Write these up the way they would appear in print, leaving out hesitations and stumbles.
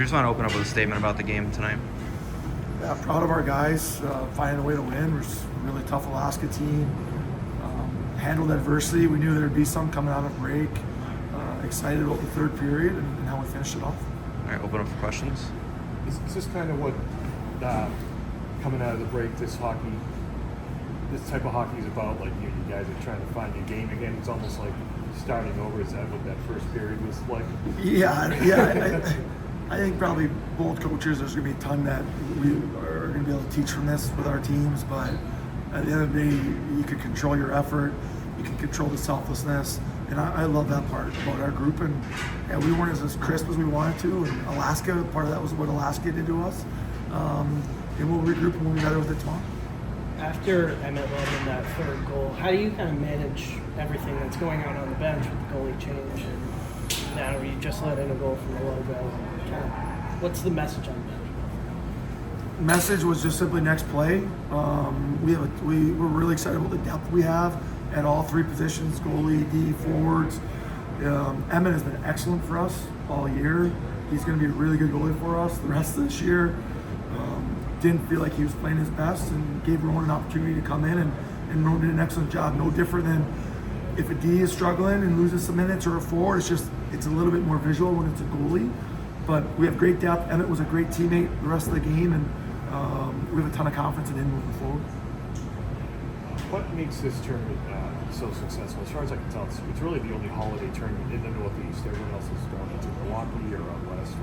I just want to open up with a statement about the game tonight. Yeah, proud of our guys finding a way to win. We're just a really tough Alaska team. Handled adversity. We knew there'd be some coming out of break. Excited about the third period and how we finished it off. All right, open up for questions. Is this kind of what coming out of the break, this type of hockey is about? Like you guys are trying to find your game again. It's almost like starting over. Is that what that first period was like? Yeah. I think probably both coaches, there's going to be a ton that we are going to be able to teach from this with our teams, but at the end of the day, you can control your effort, you can control the selflessness, and I love that part about our group, and we weren't as crisp as we wanted to, and Alaska, part of that was what Alaska did to us, and we'll regroup and we'll be better with it tomorrow. After Emmett led in that third goal, how do you kind of manage everything that's going on the bench with the goalie change, and now you just let in a goal from the logo? What's the message on that? Message was just simply next play. We're really excited about the depth we have at all three positions: goalie, D, forwards. Emmett has been excellent for us all year. He's going to be a really good goalie for us the rest of this year. Didn't feel like he was playing his best and gave Rowan an opportunity to come in, and Rowan did an excellent job. No different than if a D is struggling and loses some minutes, or a forward. It's a little bit more visual when it's a goalie. But we have great depth. Emmett was a great teammate the rest of the game, and we have a ton of confidence in him moving forward. What makes this tournament so successful? As far as I can tell, it's really the only holiday tournament in the Northeast. Everyone else is going into Milwaukee or out west.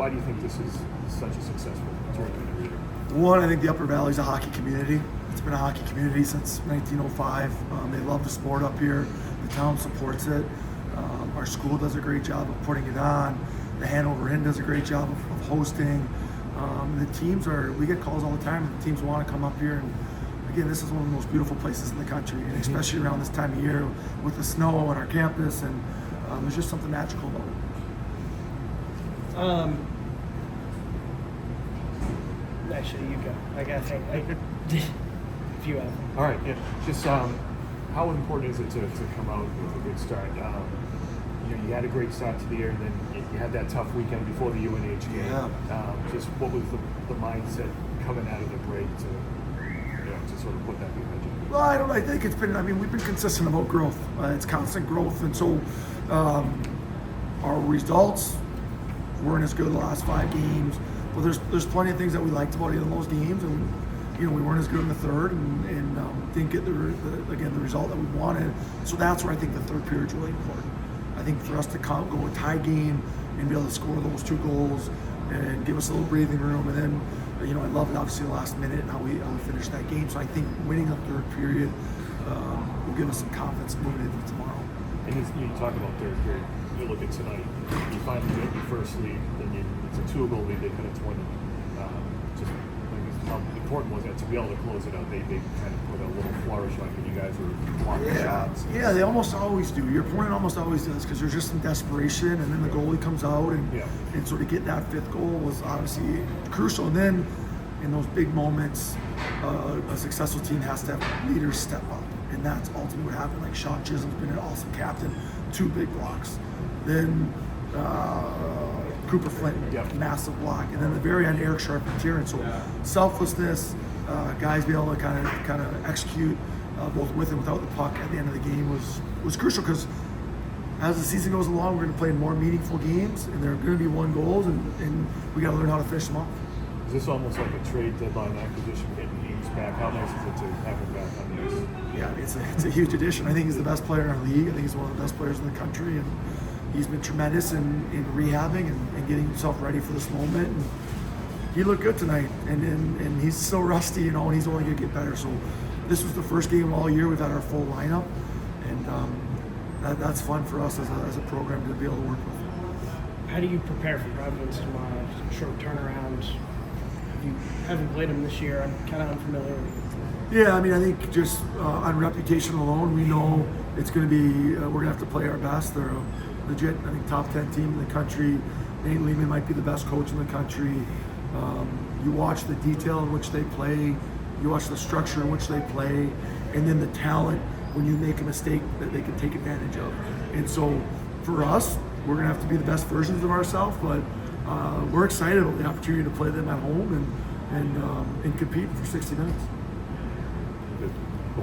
Why do you think this is such a successful tournament every year? One, I think the Upper Valley is a hockey community. It's been a hockey community since 1905. They love the sport up here. The town supports it. Our school does a great job of putting it on. The Hanover Inn does a great job of hosting. The teams we get calls all the time, and the teams want to come up here. And again, this is one of the most beautiful places in the country, and especially around this time of year with the snow on our campus, and there's just something magical about it. Actually, you go. I think if you have. All right, yeah. Just how important is it to come out with a good start? You had a great start to the year, and then you had that tough weekend before the UNH game. Yeah. Just what was the mindset coming out of the break to sort of put that behind you? Well, I think it's been. We've been consistent about growth. It's constant growth, and so our results weren't as good the last 5 games. But there's plenty of things that we liked about either of those games, and we weren't as good in the third, and didn't get the result that we wanted. So that's where I think the third period is really important. I think for us to go a tie game and be able to score those 2 goals and give us a little breathing room, and then I loved obviously the last minute and how we finished that game. So I think winning the third period will give us some confidence moving into tomorrow. And you talk about third period. You look at tonight. You finally get your first lead, then it's a 2-goal lead. They could have won. Just how important was that to be able to close it out? They kind of put a little flourish on it. You guys were blocking shots. Yeah, they almost always do. Your opponent almost always does, because there's just some desperation, and then the goalie comes out, and sort of get that 5th goal was obviously crucial. And then in those big moments, a successful team has to have leaders step up, and that's ultimately what happened. Like Sean Chisholm's been an awesome captain, 2 big blocks. Then Cooper Flint, massive block, and then at the very end, Eric Sharp and Tieran. So selflessness, guys be able to kind of execute both with and without the puck at the end of the game was crucial, because as the season goes along, we're going to play more meaningful games, and they're going to be 1 goals, and we got to learn how to finish them off. Is this almost like a trade deadline acquisition, getting games back? How nice is it to have him back on the ice? Yeah, it's a huge addition. I think he's the best player in our league. I think he's one of the best players in the country, and he's been tremendous in rehabbing and getting himself ready for this moment. And he looked good tonight, and he's so rusty, and he's only going to get better. So this was the first game all year we've had our full lineup, and that's fun for us as a program to be able to work with. How do you prepare for Providence tomorrow? Short turnaround. You haven't played them this year. I'm kind of unfamiliar with it. Yeah, I think just on reputation alone, we know it's going to be, we're going to have to play our best. They're a legit, top 10 team in the country. Nate Lehman might be the best coach in the country. You watch the detail in which they play, you watch the structure in which they play, and then the talent when you make a mistake that they can take advantage of. And so for us, we're going to have to be the best versions of ourselves, but we're excited about the opportunity to play them at home and compete for 60 minutes. Good.